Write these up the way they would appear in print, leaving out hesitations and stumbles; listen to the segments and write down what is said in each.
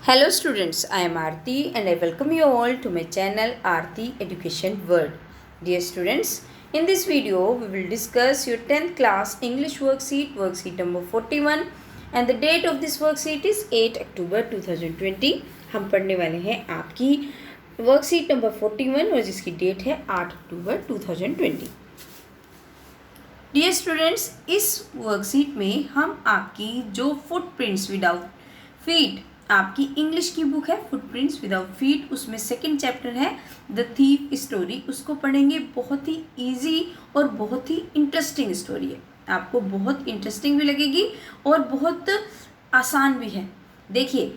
Hello students, I am Aarti and I welcome you all to my channel Aarti Education World. Dear students, in this video we will discuss your 10th class English worksheet number 41 and the date of this worksheet is 8 October 2020. हम पढ़ने वाले हैं आपकी worksheet number 41 और जिसकी date है 8 अक्टूबर 2020. Dear students, इस worksheet में हम आपकी जो फुटप्रिंट्स विदाउट फीट आपकी इंग्लिश की बुक है फुटप्रिंट्स विदाउट फीट, उसमें सेकंड चैप्टर है द थीफ स्टोरी, उसको पढ़ेंगे. बहुत ही इजी और बहुत ही इंटरेस्टिंग स्टोरी है, आपको बहुत इंटरेस्टिंग भी लगेगी और बहुत आसान भी है. देखिए,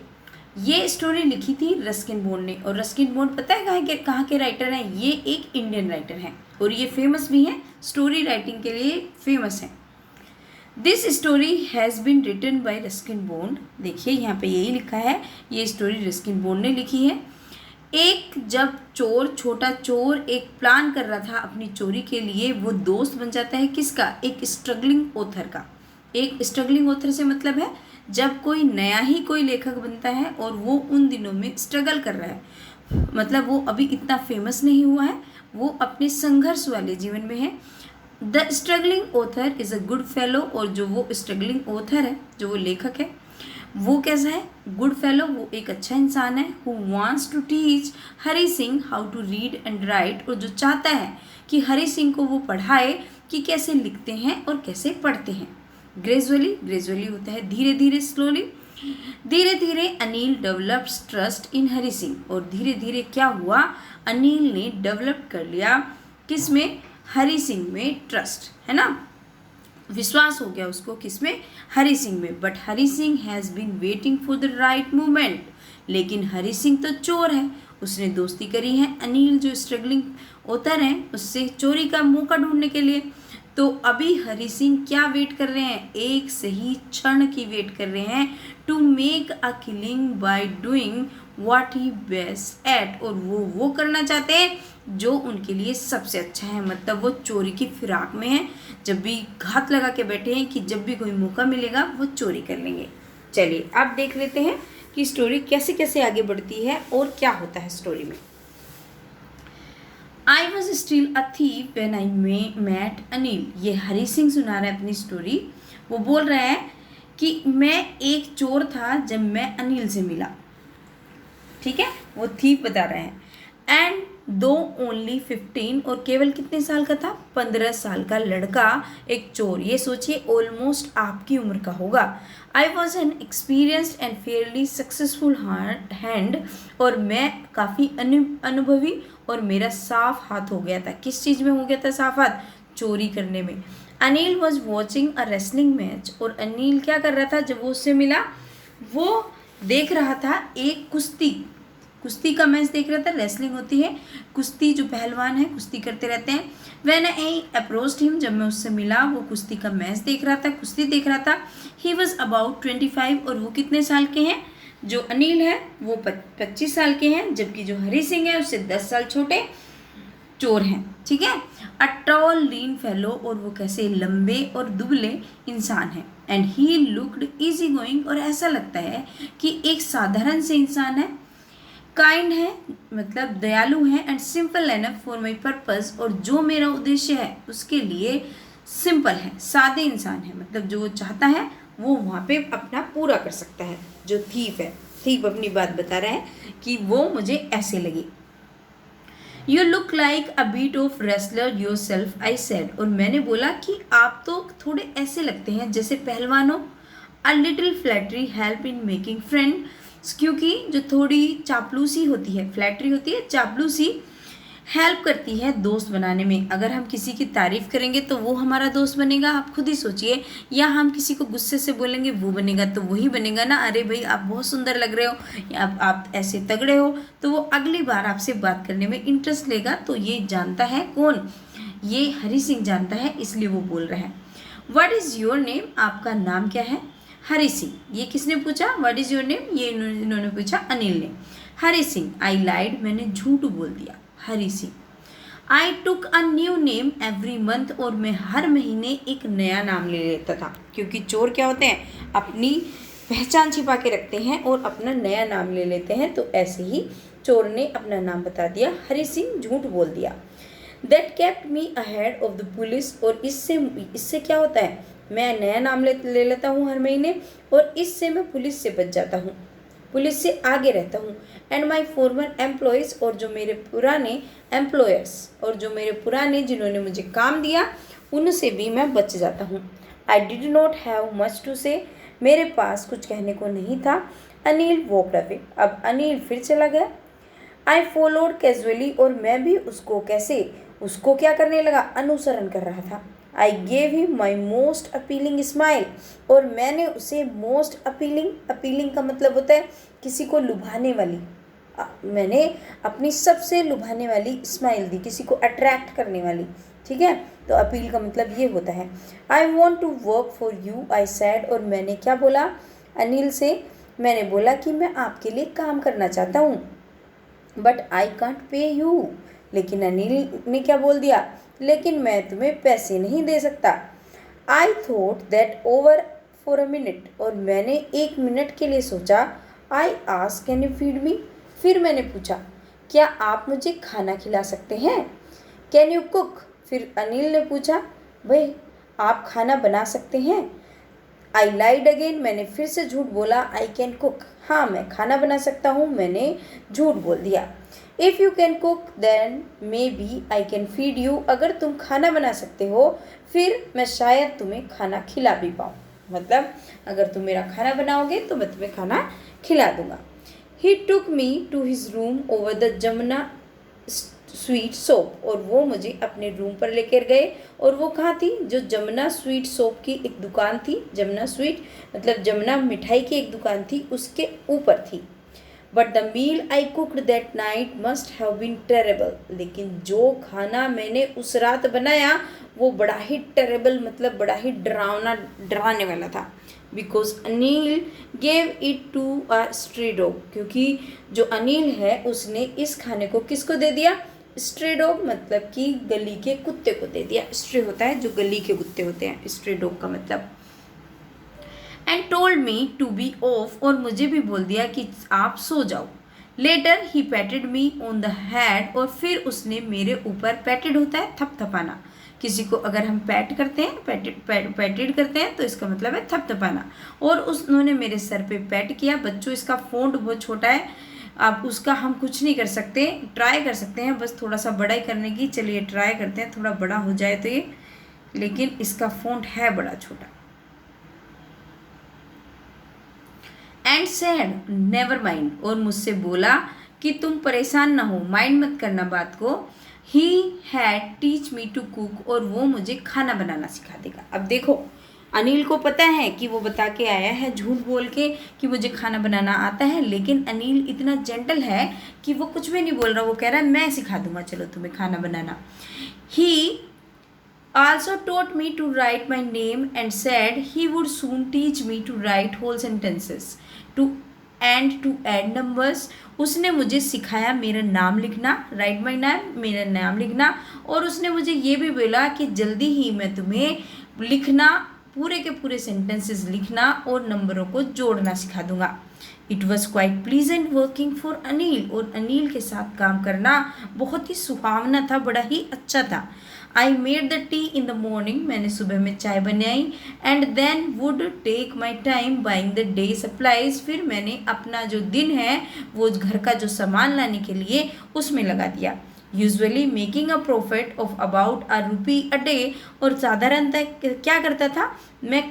ये स्टोरी लिखी थी रस्किन बॉन्ड ने, और रस्किन बॉन्ड पता है कहाँ के राइटर हैं? ये एक इंडियन राइटर हैं और ये फेमस भी हैं, स्टोरी राइटिंग के लिए फेमस हैं. This story has been written by Ruskin Bond. देखिए यहाँ पे यही लिखा है, ये स्टोरी रस्किन बॉन्ड ने लिखी है. जब छोटा चोर एक प्लान कर रहा था अपनी चोरी के लिए, वो दोस्त बन जाता है किसका? एक स्ट्रगलिंग ऑथर का. एक स्ट्रगलिंग ऑथर से मतलब है जब कोई नया ही कोई लेखक बनता है और वो उन दिनों में स्ट्रगल कर रहा है, मतलब वो अभी इतना फेमस नहीं हुआ है, वो अपने संघर्ष वाले जीवन में है. The struggling author is a good fellow, और जो वो स्ट्रगलिंग ऑथर है, जो वो लेखक है, वो कैसा है? गुड फेलो, वो एक अच्छा इंसान है. Who wants to teach Hari Singh how to read and write, और जो चाहता है कि हरी सिंह को वो पढ़ाए कि कैसे लिखते हैं और कैसे पढ़ते हैं. ग्रेजुअली होता है धीरे धीरे, स्लोली. धीरे धीरे Anil develops trust in Hari Singh, और धीरे धीरे क्या हुआ? अनिल ने डेवलप कर लिया किस में? हरी सिंह में ट्रस्ट, है ना, विश्वास हो गया उसको किसमें? हरी सिंह में. But Hari Singh has been waiting for the right moment. लेकिन हरी सिंह तो चोर है, उसने दोस्ती करी है अनिल जो स्ट्रगलिंग ऑथर हैं उससे चोरी का मौका ढूंढने के लिए. तो अभी हरी सिंह क्या वेट कर रहे हैं? एक सही क्षण की वेट कर रहे हैं. To make a killing by doing what he best at, और वो करना चाहते हैं जो उनके लिए सबसे अच्छा है. मतलब वो चोरी की फिराक में है, जब भी घात लगा के बैठे हैं कि जब भी कोई मौका मिलेगा वो चोरी कर लेंगे. चलिए अब देख लेते हैं कि स्टोरी कैसे कैसे आगे बढ़ती है और क्या होता है स्टोरी में. I was still a thief when I met Anil. ये हरी सिंह सुना रहा है अपनी स्टोरी. वो बोल रहा है कि मैं एक चोर था जब मैं अनिल से मिला. ठीक है, वो थीफ बता रहे हैं. एंड दो ओनली 15, और केवल कितने साल का था? 15 साल का लड़का एक चोर. ये सोचिए ऑलमोस्ट आपकी उम्र का होगा. I was an experienced and Fairlie successful hand, और मैं काफ़ी अनुभवी और मेरा साफ हाथ हो गया था. किस चीज़ में हो गया था साफ हाथ? चोरी करने में. Anil was watching a wrestling match, और अनिल क्या कर रहा था जब वो उससे मिला? वो देख रहा था एक कुश्ती का मैच देख रहा था. रेसलिंग होती है कुश्ती, जो पहलवान है कुश्ती करते रहते हैं. व्हेन आई अप्रोच्ड हिम, जब मैं उससे मिला, वो कुश्ती का मैच देख रहा था, कुश्ती देख रहा था. ही वॉज अबाउट 25, और वो कितने साल के हैं? जो अनिल है वो 25 साल के हैं, जबकि जो हरी सिंह है उससे 10 साल छोटे चोर हैं. ठीक है. अ टॉल लीन फेलो, और वो कैसे लंबे और दुबले इंसान हैं. And he looked easy going, और ऐसा लगता है कि एक साधारण से इंसान है. काइंड है, मतलब दयालु है. And simple enough for my purpose, और जो मेरा उद्देश्य है उसके लिए सिंपल है, सादे इंसान है. मतलब जो वो चाहता है वो वहाँ पे अपना पूरा कर सकता है. जो थीफ है, थीफ अपनी बात बता रहा है कि वो मुझे ऐसे लगी. You look like a bit of wrestler yourself, I said, और मैंने बोला कि आप तो थोड़े ऐसे लगते हैं जैसे पहलवान हो. A little flattery help in making friend, क्योंकि जो थोड़ी चापलूसी होती है, फ्लैटरी होती है चापलूसी, हेल्प करती है दोस्त बनाने में. अगर हम किसी की तारीफ़ करेंगे तो वो हमारा दोस्त बनेगा, आप खुद ही सोचिए. या हम किसी को गुस्से से बोलेंगे वो बनेगा, तो वही बनेगा ना, अरे भाई आप बहुत सुंदर लग रहे हो, या आप ऐसे तगड़े हो, तो वो अगली बार आपसे बात करने में इंटरेस्ट लेगा. तो ये जानता है कौन? ये हरी सिंह जानता है, इसलिए वो बोल रहे हैं. व्हाट इज़ योर नेम, आपका नाम क्या है? हरी सिंह. ये किसने पूछा? What is your name? ये इन्होंने पूछा अनिल ने. हरी सिंह. आई लाइड, मैंने झूठ बोल दिया. Hari Singh. I took a new name every month, और मैं हर महीने एक नया नाम ले लेता था. क्योंकि चोर क्या होते हैं? अपनी पहचान छिपा के रखते हैं और अपना नया नाम ले लेते हैं। तो ऐसे ही चोर ने अपना नाम बता दिया, हरि सिंह झूठ बोल दिया। That kept me ahead of the police, और इससे क्या होता है, मैं नया नाम ले लेता हूँ हर महीने और इससे मैं पुलिस से बच जाता हूँ, पुलिस से आगे रहता हूँ। एंड माई फॉर्मर एम्प्लॉयज़, और जो मेरे पुराने एम्प्लॉयर्स, और जो मेरे पुराने जिन्होंने मुझे काम दिया उनसे भी मैं बच जाता हूँ। I did not have much to say, मेरे पास कुछ कहने को नहीं था। अनिल वॉकड अवे, अब अनिल फिर चला गया। आई फॉलोड कैजुअली, और मैं भी उसको क्या करने लगा, अनुसरण कर रहा था। I gave him my most appealing smile, और मैंने उसे मोस्ट अपीलिंग का मतलब होता है किसी को लुभाने वाली, मैंने अपनी सबसे लुभाने वाली स्माइल दी, किसी को अट्रैक्ट करने वाली, ठीक है। तो अपील का मतलब ये होता है। I want to work for you, I said, और मैंने क्या बोला अनिल से, मैंने बोला कि मैं आपके लिए काम करना चाहता हूँ। But I can't pay you, लेकिन अनिल ने क्या बोल दिया, लेकिन मैं तुम्हें पैसे नहीं दे सकता। I thought that over for a minute, और मैंने 1 मिनट के लिए सोचा। I asked can you feed me, फिर मैंने पूछा क्या आप मुझे खाना खिला सकते हैं। कैन यू कुक, फिर अनिल ने पूछा भाई आप खाना बना सकते हैं। आई लाइड अगेन, मैंने फिर से झूठ बोला। आई कैन कुक, हाँ मैं खाना बना सकता हूँ, मैंने झूठ बोल दिया। If you can cook then maybe I can feed you, अगर तुम खाना बना सकते हो फिर मैं शायद तुम्हें खाना खिला भी पाऊँ, मतलब अगर तुम मेरा खाना बनाओगे तो मैं तुम्हें खाना खिला दूँगा। He took me to his room over the Jamuna sweet shop, और वो मुझे अपने रूम पर लेकर गए, और वो कहाँ थी, जो जमुना स्वीट सोप की एक दुकान थी, जमुना स्वीट मतलब जमुना मिठाई की एक दुकान थी, उसके ऊपर थी। But the meal I cooked that night must have been terrible, लेकिन जो खाना मैंने उस रात बनाया वो बड़ा ही टेरेबल मतलब बड़ा ही डराने वाला था। Because Anil gave it to a stray dog, क्योंकि जो अनिल है उसने इस खाने को किसको दे दिया, स्ट्रे डॉग मतलब कि गली के कुत्ते को दे दिया। स्ट्रे होता है जो गली के कुत्ते होते हैं, स्ट्रे डॉग का मतलब। And told me to be off, और मुझे भी बोल दिया कि आप सो जाओ। Later he patted me on the head, और फिर उसने मेरे ऊपर, पैटेड होता है थपथपाना, किसी को अगर हम पैट करते हैं, पैटेड करते हैं तो इसका मतलब है थपथपाना, और उन्होंने मेरे सर पे पैट किया। बच्चों इसका फ़ॉन्ट बहुत छोटा है, आप उसका हम कुछ नहीं कर सकते, ट्राई कर सकते हैं बस थोड़ा सा बड़ा ही करने की। चलिए ट्राई करते हैं, थोड़ा बड़ा हो जाए तो ये, लेकिन इसका फ़ॉन्ट है बड़ा छोटा। एंड सेड नेवर माइंड, और मुझसे बोला कि तुम परेशान ना हो, माइंड मत करना बात को। He had teach me to cook, और वो मुझे खाना बनाना सिखा देगा। अब देखो अनिल को पता है कि वो बता के आया है झूठ बोल के कि मुझे खाना बनाना आता है, लेकिन अनिल इतना जेंटल है कि वो कुछ भी नहीं बोल रहा, वो कह रहा है मैं सिखा दूंगा चलो तुम्हें खाना बनाना। ही also taught me to write my name and said he would soon teach me to write whole sentences to add numbers। उसने मुझे सिखाया मेरा नाम लिखना, राइट माई नाम, मेरा नाम लिखना, और उसने मुझे ये भी बोला कि जल्दी ही मैं तुम्हें लिखना, पूरे के पूरे सेंटेंसेस लिखना और नंबरों को जोड़ना सिखा दूंगा। It was quite pleasant working for Anil, और अनिल के साथ काम करना बहुत ही सुहावना था, बड़ा ही अच्छा था। I made the tea in the morning, मैंने सुबह में चाय बनाई। And then would take my time buying the day supplies, फिर मैंने अपना जो दिन है वो घर का जो सामान लाने के लिए उसमें लगा दिया। Usually making a profit of about ₹1 a day, और साधारणतः क्या करता था मैं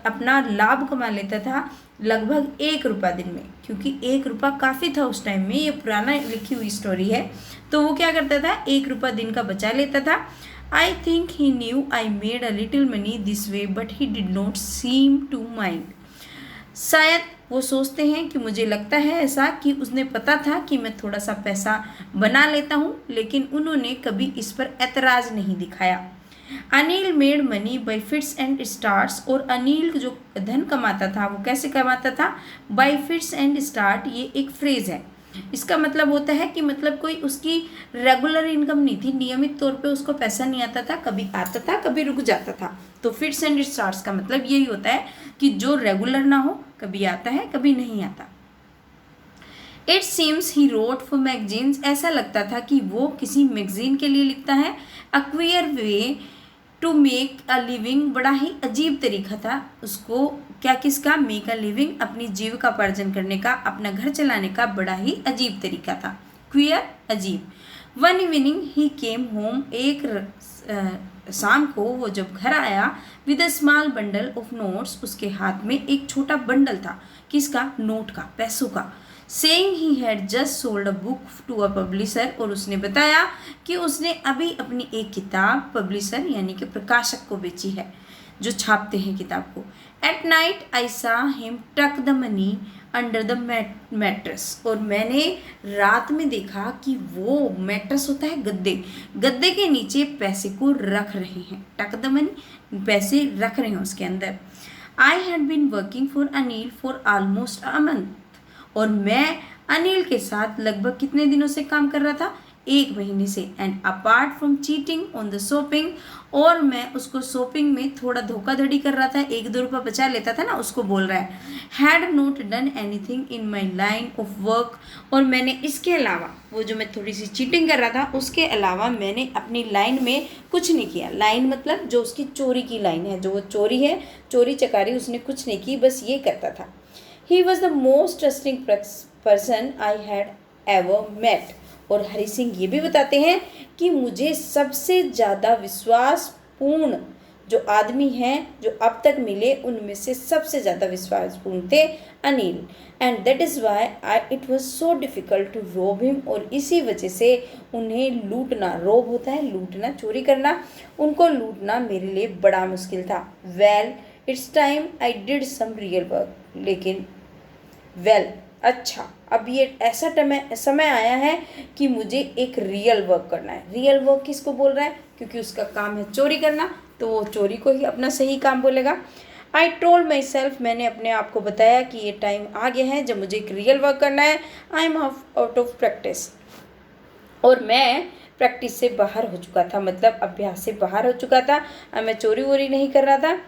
अपना लाभ कमा लेता था लगभग ₹1 दिन में, क्योंकि ₹1 काफ़ी था उस टाइम में, ये पुराना लिखी हुई स्टोरी है। तो वो क्या करता था ₹1 दिन का बचा लेता था। I think he knew I made a little money this way but he did not seem to mind, शायद वो सोचते हैं कि मुझे लगता है ऐसा कि उसने पता था कि मैं थोड़ा सा पैसा बना लेता हूँ, लेकिन उन्होंने कभी इस पर एतराज़ नहीं दिखाया। Anil made money by fits and starts, और अनिल जो धन कमाता था वो कैसे कमाता था, बाई फिट्स एंड स्टार्ट, ये एक फ्रेज़ है। इसका मतलब होता है कि मतलब कोई उसकी रेगुलर इनकम नहीं थी, नियमित तौर पे उसको पैसा नहीं आता था, कभी आता था कभी रुक जाता था। तो फिट्स एंड स्टार्ट्स का मतलब यही होता है कि जो रेगुलर ना हो, कभी आता है कभी नहीं आता। It seems he wrote for magazines, ऐसा लगता था कि वो किसी मैगजीन के लिए लिखता है। A queer way to make a living, बड़ा ही अजीब तरीका था उसको क्या किसका, मेक अ लिविंग, अपनी जीविकोपार्जन करने का, अपना घर चलाने का बड़ा ही अजीब तरीका था। क्वियर, अजीब। One evening he came home, एक शाम को वो जब घर आया, with a small bundle of notes, उसके हाथ में एक छोटा बंडल था, किसका, नोट का, पैसों का। Saying he had just sold a book to a publisher, और उसने बताया कि उसने अभी अपनी एक किताब पब्लिशर यानी कि प्रकाशक को बेची है, जो छापते हैं किताब को। एट नाइट आई सा हिम टक the money under the mattress, और मैंने रात में देखा कि वो मैट्रेस होता है गद्दे, गद्दे के नीचे पैसे को रख रहे हैं। टक द मनी, पैसे रख रहे हैं उसके अंदर। I had been working for Anil for almost a month, और मैं अनिल के साथ लगभग कितने दिनों से काम कर रहा था, 1 महीने से। And apart from cheating on the shopping, और मैं उसको शॉपिंग में थोड़ा धोखाधड़ी कर रहा था, 1-2 रुपये बचा लेता था ना, उसको बोल रहा है। Had not done anything in my line of work, और मैंने इसके अलावा, वो जो मैं थोड़ी सी चीटिंग कर रहा था उसके अलावा मैंने अपनी लाइन में कुछ नहीं किया। लाइन मतलब जो उसकी चोरी की लाइन है, जो वो चोरी है, चोरी चकारी, उसने कुछ नहीं की, बस ये करता था। He was the most trusting person I had ever met. और हरी सिंह ये भी बताते हैं कि मुझे सबसे ज़्यादा विश्वासपूर्ण जो आदमी हैं जो अब तक मिले, उनमें से सबसे ज़्यादा विश्वासपूर्ण थे Anil. And that is why it was so difficult to rob him, और इसी वजह से उन्हें लूटना, रोब होता है लूटना, चोरी करना, उनको लूटना मेरे लिए बड़ा मुश्किल था। Well it's time I did some real work, लेकिन अच्छा, अब ये ऐसा समय आया है कि मुझे एक रियल वर्क करना है। रियल वर्क किसको बोल रहा है, क्योंकि उसका काम है चोरी करना, तो वो चोरी को ही अपना सही काम बोलेगा। आई टोल्ड माई सेल्फ, मैंने अपने आप को बताया कि ये टाइम आ गया है जब मुझे एक रियल वर्क करना है। I am out of practice, और मैं प्रैक्टिस से बाहर हो चुका था, मतलब अभ्यास से बाहर हो चुका था। अब मैं चोरी वोरी नहीं कर रहा था।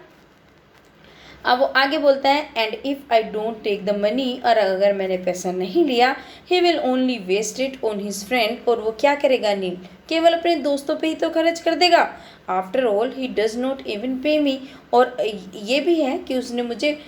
अब वो आगे बोलता है, and if I don't take the money, और अगर मैंने पैसा नहीं लिया, he will only waste it on his friend, और वो क्या करेगा नील, केवल अपने दोस्तों पे ही तो खर्च कर देगा। After all he does not even पे मी, और ये भी है कि उसने मुझे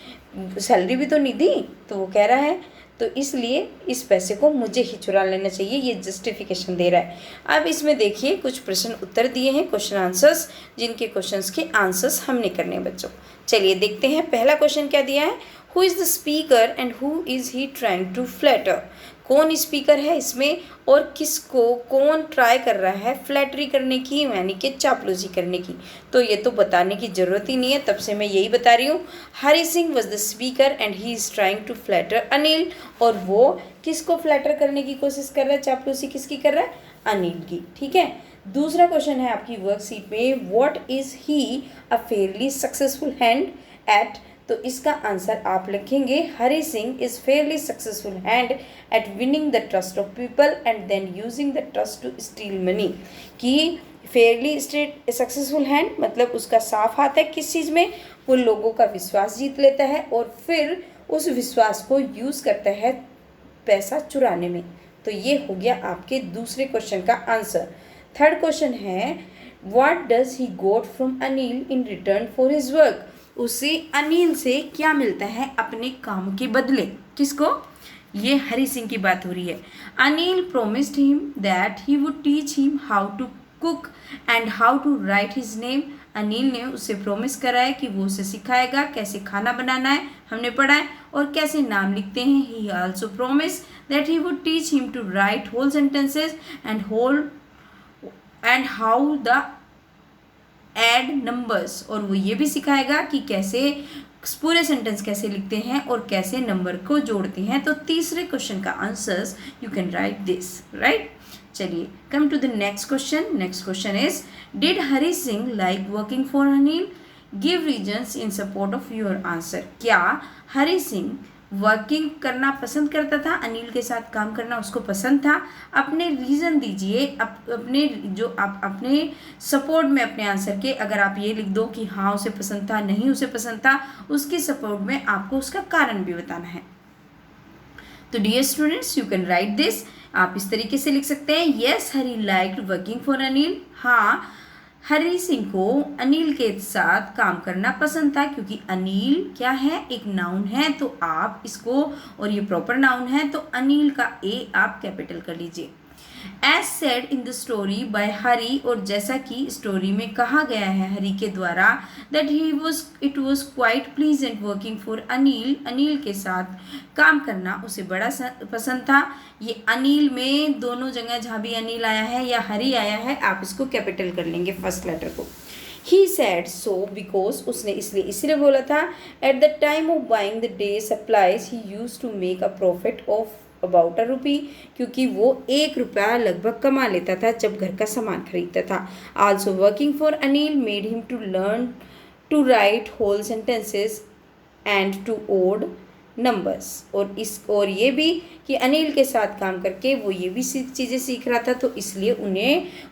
सैलरी भी तो नहीं दी, तो वो कह रहा है तो इसलिए इस पैसे को मुझे ही चुरा लेना चाहिए, ये जस्टिफिकेशन दे रहा है। अब इसमें देखिए कुछ प्रश्न उत्तर दिए हैं, क्वेश्चन आंसर्स, जिनके क्वेश्चंस के आंसर्स हमने करने हैं बच्चों। चलिए देखते हैं, पहला क्वेश्चन क्या दिया है, who is the speaker and who is he trying to flatter, कौन स्पीकर है इसमें और किसको कौन ट्राई कर रहा है फ्लैटरी करने की, यानी कि चापलूसी करने की। तो ये तो बताने की ज़रूरत ही नहीं है, तब से मैं यही बता रही हूँ। Hari Singh was the speaker and he is trying to flatter Anil, और वो किसको फ्लैटर करने की कोशिश कर रहा है, चापलूसी किसकी कर रहा है, अनिल की। ठीक है, दूसरा क्वेश्चन है आपकी वर्कशीट में, what is he a fairly successful hand at, तो इसका आंसर आप लिखेंगे, Hari Singh is fairly successful hand at winning the trust of people and then using the trust to steal money. कि फेयरली सक्सेसफुल हैंड मतलब उसका साफ हाथ है किस चीज़ में, वो लोगों का विश्वास जीत लेता है और फिर उस विश्वास को यूज़ करता है पैसा चुराने में। तो ये हो गया आपके दूसरे क्वेश्चन का आंसर। थर्ड क्वेश्चन है, what does he got from Anil in return for his work, उसे अनिल से क्या मिलता है अपने काम के बदले, किसको, ये हरी सिंह की बात हो रही है। Anil promised him that he would teach him how to cook and how to write his name, Anil ने उसे प्रोमिस करा है कि वो उसे सिखाएगा कैसे खाना बनाना है, हमने पढ़ा है, और कैसे नाम लिखते हैं। He also promise that he would teach him to write whole sentences and how the add numbers, और वो ये भी सिखाएगा कि कैसे पूरे सेंटेंस कैसे लिखते हैं और कैसे नंबर को जोड़ते हैं। तो तीसरे क्वेश्चन का answers you can write this, right. चलिए come to the next question. Next question is, did Hari Singh like working for Anil, give reasons in support of your answer. क्या हरी सिंह वर्किंग करना पसंद करता था, अनिल के साथ काम करना उसको पसंद था। अपने रीज़न दीजिए, अपने जो आप अपने सपोर्ट में अपने आंसर के अगर आप ये लिख दो कि हाँ उसे पसंद था, नहीं उसे पसंद था, उसके सपोर्ट में आपको उसका कारण भी बताना है। तो dear students, you can write this. आप इस तरीके से लिख सकते हैं, yes Hari liked working for Anil. हाँ, हरी सिंह को अनिल के साथ काम करना पसंद था, क्योंकि अनिल क्या है, एक नाउन है, तो आप इसको, और ये प्रॉपर नाउन है, तो अनिल का ए आप कैपिटल कर लीजिए। As said in the story by Hari, और जैसा कि स्टोरी में कहा गया है हरी के द्वारा, that it was quite pleasant working for Anil, Anil के साथ काम करना उसे बड़ा पसंद था। ये अनिल में दोनों जगह जहाँ भी अनिल आया है या हरी आया है, आप इसको कैपिटल कर लेंगे फर्स्ट लेटर को। ही सैड सो बिकॉज, उसने इसलिए बोला था, at the time of buying the day supplies he use to make a profit of about ₹1, क्योंकि वो ₹1 लगभग कमा लेता था जब घर का सामान खरीदता था। Also working for Anil made him to learn to write whole sentences and to add numbers, और ये भी कि अनिल के साथ काम करके वो ये भी चीज़ें सीख रहा था, तो इसलिए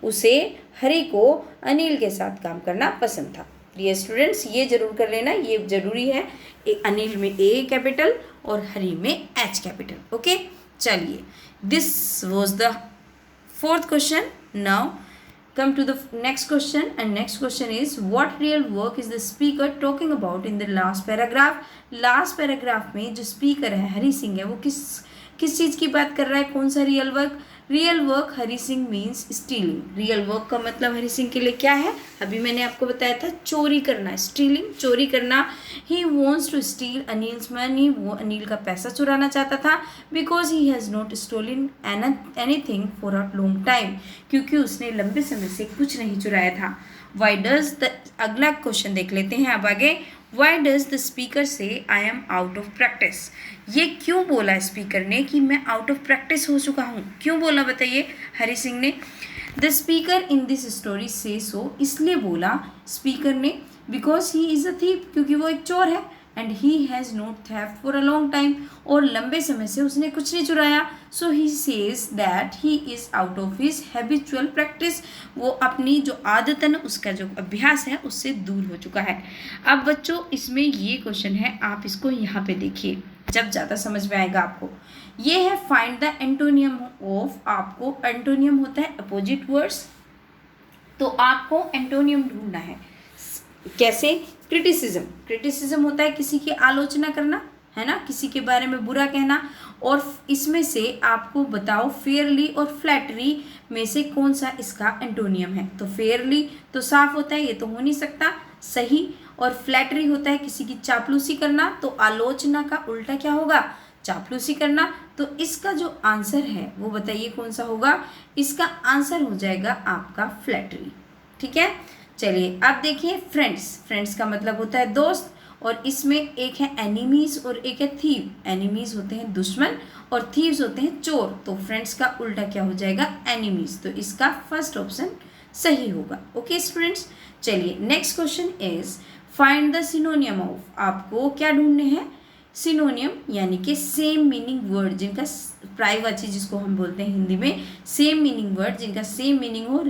उसे हरी को अनिल के साथ काम करना पसंद था। डियर स्टूडेंट्स, ये जरूर कर लेना, ये जरूरी है, अनिल में ए कैपिटल और हरी में एच कैपिटल। ओके, चलिए, this was the 4th question. Now come to the next question, and next question is, what real work is the speaker talking about in the last paragraph? last paragraph में जो speaker है हरी सिंह है, वो किस चीज़ की बात कर रहा है, कौन सा real work? Real work Hari Singh means stealing. Real work का मतलब हरी सिंह के लिए क्या है, अभी मैंने आपको बताया था, चोरी करना, स्टीलिंग, चोरी करना। He wants to steal Anil's money, वो अनिल का पैसा चुराना चाहता था, because he has not stolen anything for a long time, क्योंकि उसने लंबे समय से कुछ नहीं चुराया था। वाई डज द, अगला क्वेश्चन देख लेते हैं अब आगे। वाई डज द स्पीकर से I am out of practice? ये क्यों बोला स्पीकर ने कि मैं आउट ऑफ प्रैक्टिस हो चुका हूँ, क्यों बोला बताइए हरी सिंह ने? The speaker in this story से सो, इसलिए बोला स्पीकर ने, because he is a thief, क्योंकि वो एक चोर है, and he has not theft for a long time, और लंबे समय से उसने कुछ नहीं चुराया। So he says that he is out of his habitual practice, वो अपनी जो आदतन उसका जो अभ्यास है उससे दूर हो चुका है। अब बच्चों, इसमें ये क्वेश्चन है, आप इसको यहाँ पे देखिए, जब ज़्यादा समझ में आएगा आपको। ये है फाइंड द एंटोनियम ऑफ, आपको एंटोनियम होता है अपोजिट वर्ड्स, तो आपको एंटोनियम ढूंढना है। कैसे? क्रिटिसिज्म होता है किसी की आलोचना करना, है ना, किसी के बारे में बुरा कहना, और इसमें से आपको बताओ फेयरली और फ्लैटरी में से कौन सा इसका एंटोनियम है। तो फेयरली तो साफ होता है, ये तो हो नहीं सकता सही, और फ्लैटरी होता है किसी की चापलूसी करना, तो आलोचना का उल्टा क्या होगा, चापलूसी करना। तो इसका जो आंसर है वो बताइए कौन सा होगा? इसका आंसर हो जाएगा आपका फ्लैटरी। ठीक है, चलिए अब देखिए फ्रेंड्स का मतलब होता है दोस्त, और इसमें एक है एनिमीज और एक है थीव। एनिमीज होते हैं दुश्मन और थीव्स होते हैं चोर, तो फ्रेंड्स का उल्टा क्या हो जाएगा, एनिमीज, तो इसका फर्स्ट ऑप्शन सही होगा। ओके स्टूडेंट्स, चलिए next question is find the सिनोनियम of, आपको क्या ढूंढने हैं, सिनोनियम यानी कि सेम मीनिंग वर्ड, जिनका प्रायवाची जिसको हम बोलते हैं हिंदी में, सेम मीनिंग वर्ड जिनका सेम मीनिंग हो।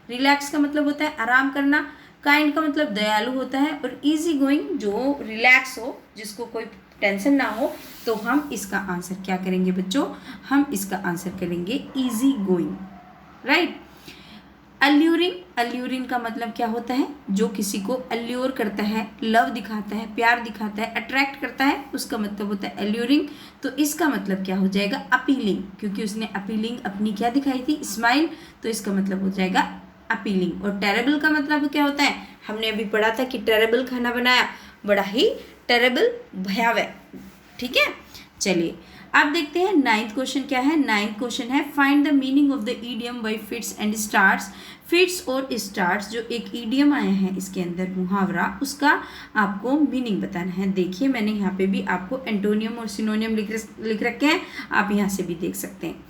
रिलैक्स का मतलब होता है आराम करना, काइंड का मतलब दयालु होता है, और इजी गोइंग जो रिलैक्स हो, जिसको कोई टेंशन ना हो, तो हम इसका आंसर क्या करेंगे बच्चों, हम इसका आंसर करेंगे इजी गोइंग, राइट। अल्यूरिंग का मतलब क्या होता है, जो किसी को अल्यूर करता है, लव दिखाता है, प्यार दिखाता है, अट्रैक्ट करता है, उसका मतलब होता है अल्यूरिंग। तो इसका मतलब क्या हो जाएगा, अपीलिंग, क्योंकि उसने अपीलिंग अपनी क्या दिखाई थी, स्माइल, तो इसका मतलब हो जाएगा अपीलिंग। और टेरेबल का मतलब क्या होता है, हमने अभी पढ़ा था कि टेरेबल खाना बनाया, बड़ा ही टेरेबल, भयावह। ठीक है, चलिए अब देखते हैं 9th क्वेश्चन क्या है। 9th क्वेश्चन है find the meaning of the idiom bye fits and starts. Fits और स्टार्ट्स जो एक ईडियम आया है इसके अंदर, मुहावरा, उसका आपको मीनिंग बताना है। देखिए मैंने यहाँ पे भी आपको एंटोनियम और सिनोनियम लिख रखे हैं, आप यहाँ से भी देख सकते हैं।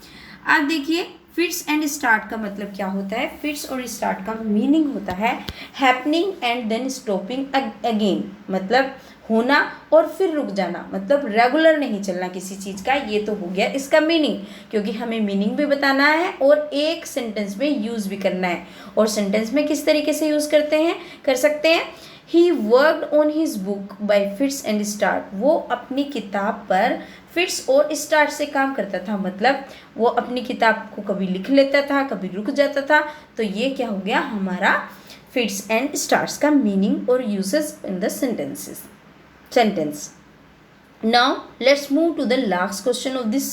अब देखिए फिट्स एंड स्टार्ट का मतलब क्या होता है। फिट्स और स्टार्ट का मीनिंग होता है happening and then stopping again, मतलब होना और फिर रुक जाना, मतलब रेगुलर नहीं चलना किसी चीज़ का, ये तो हो गया इसका मीनिंग, क्योंकि हमें मीनिंग भी बताना है और एक सेंटेंस में यूज़ भी करना है। और सेंटेंस में किस तरीके से यूज़ कर सकते हैं। He worked on his book by fits and start, वो अपनी किताब पर फिट्स और स्टार्ट से काम करता था, मतलब वो अपनी किताब को कभी लिख लेता था, कभी रुक जाता था। तो ये क्या हो गया हमारा फिट्स एंड स्टार्ट्स का मीनिंग और uses in the sentence. Now let's move to the last question of this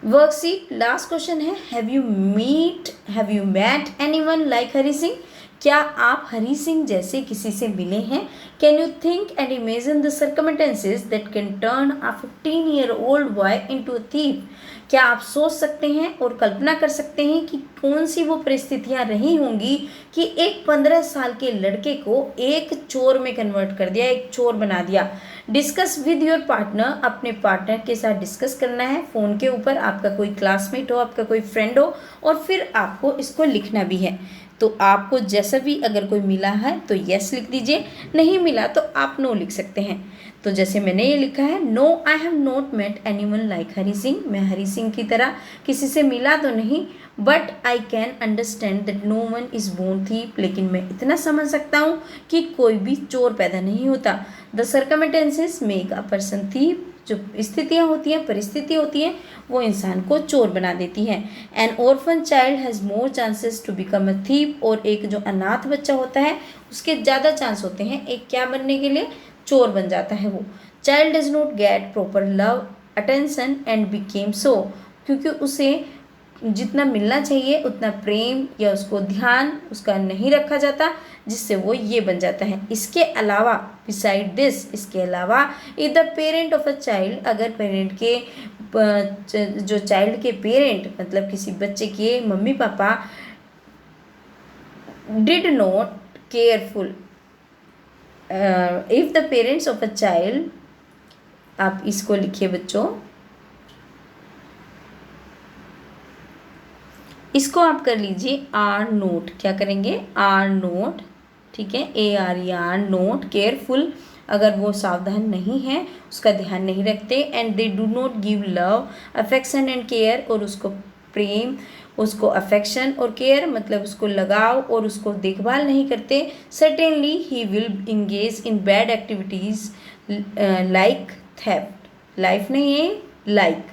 worksheet. Last question है, have you met anyone like Hari Singh? क्या आप हरी सिंह जैसे किसी से मिले हैं? Can you think and imagine the circumstances that can turn a 15-year-old boy into a thief? क्या आप सोच सकते हैं और कल्पना कर सकते हैं कि कौन सी वो परिस्थितियां रही होंगी कि एक 15 साल के लड़के को एक चोर में कन्वर्ट कर दिया, एक चोर बना दिया। डिस्कस विद योर पार्टनर, अपने पार्टनर के साथ डिस्कस करना है फ़ोन के ऊपर, आपका कोई क्लासमेट हो, आपका कोई फ्रेंड हो, और फिर आपको इसको लिखना भी है। तो आपको जैसा भी अगर कोई मिला है तो यस लिख दीजिए, नहीं मिला तो आप नो लिख सकते हैं। तो जैसे मैंने ये लिखा है, no I have not met anyone like Hari Singh, मैं हरी सिंह की तरह किसी से मिला तो नहीं, but I can understand that no one is born thief, लेकिन मैं इतना समझ सकता हूँ कि कोई भी चोर पैदा नहीं होता। The circumstances make a person thief, जो स्थितियाँ होती हैं, परिस्थिति होती हैं, वो इंसान को चोर बना देती हैं। An orphan child has more chances to become a thief, और एक जो अनाथ बच्चा होता है उसके ज़्यादा चांस होते हैं एक क्या बनने के लिए, चोर बन जाता है वो। Child does not get proper love attention and became so, क्योंकि उसे जितना मिलना चाहिए उतना प्रेम या उसको ध्यान उसका नहीं रखा जाता, जिससे वो ये बन जाता है। इसके अलावा बिसाइड दिस, इसके अलावा if the parent of a child, अगर पेरेंट के जो चाइल्ड के पेरेंट मतलब किसी बच्चे के mummy papa did not careful, if the parents of a child, आप इसको लिखिए बच्चों, इसको आप कर लीजिए आर नोट, क्या करेंगे आर नोट, ठीक है, ARER नोट केयरफुल, अगर वो सावधान नहीं है, उसका ध्यान नहीं रखते, and they do not give love affection and care, और उसको प्रेम, उसको अफेक्शन और केयर मतलब उसको लगाव और उसको देखभाल नहीं करते, certainly he will engage in bad activities like theft, life नहीं है लाइक,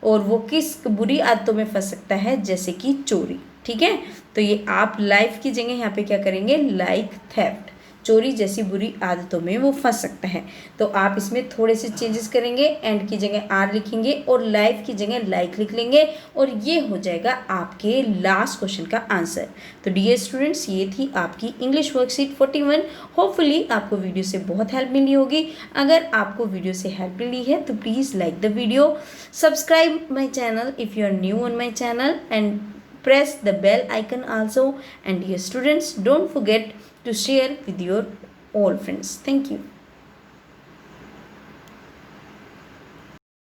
और वो किस बुरी आदतों में फंस सकता है जैसे कि चोरी, ठीक है। तो ये आप लाइफ की जगह यहाँ पे क्या करेंगे, लाइक थेफ्ट, चोरी जैसी बुरी आदतों में वो फंस सकता है। तो आप इसमें थोड़े से चेंजेस करेंगे, एंड की जगह आर लिखेंगे और लाइफ की जगह लाइक लिख लेंगे, और ये हो जाएगा आपके लास्ट क्वेश्चन का आंसर। तो डियर स्टूडेंट्स, ये थी आपकी इंग्लिश वर्कशीट 41। होपफुली आपको वीडियो से बहुत हेल्प मिली होगी। अगर आपको वीडियो से हेल्प मिली है तो please like the video, subscribe my channel if you are new on my channel, and press the bell icon also. And dear students, don't forget to share with your all friends. Thank you.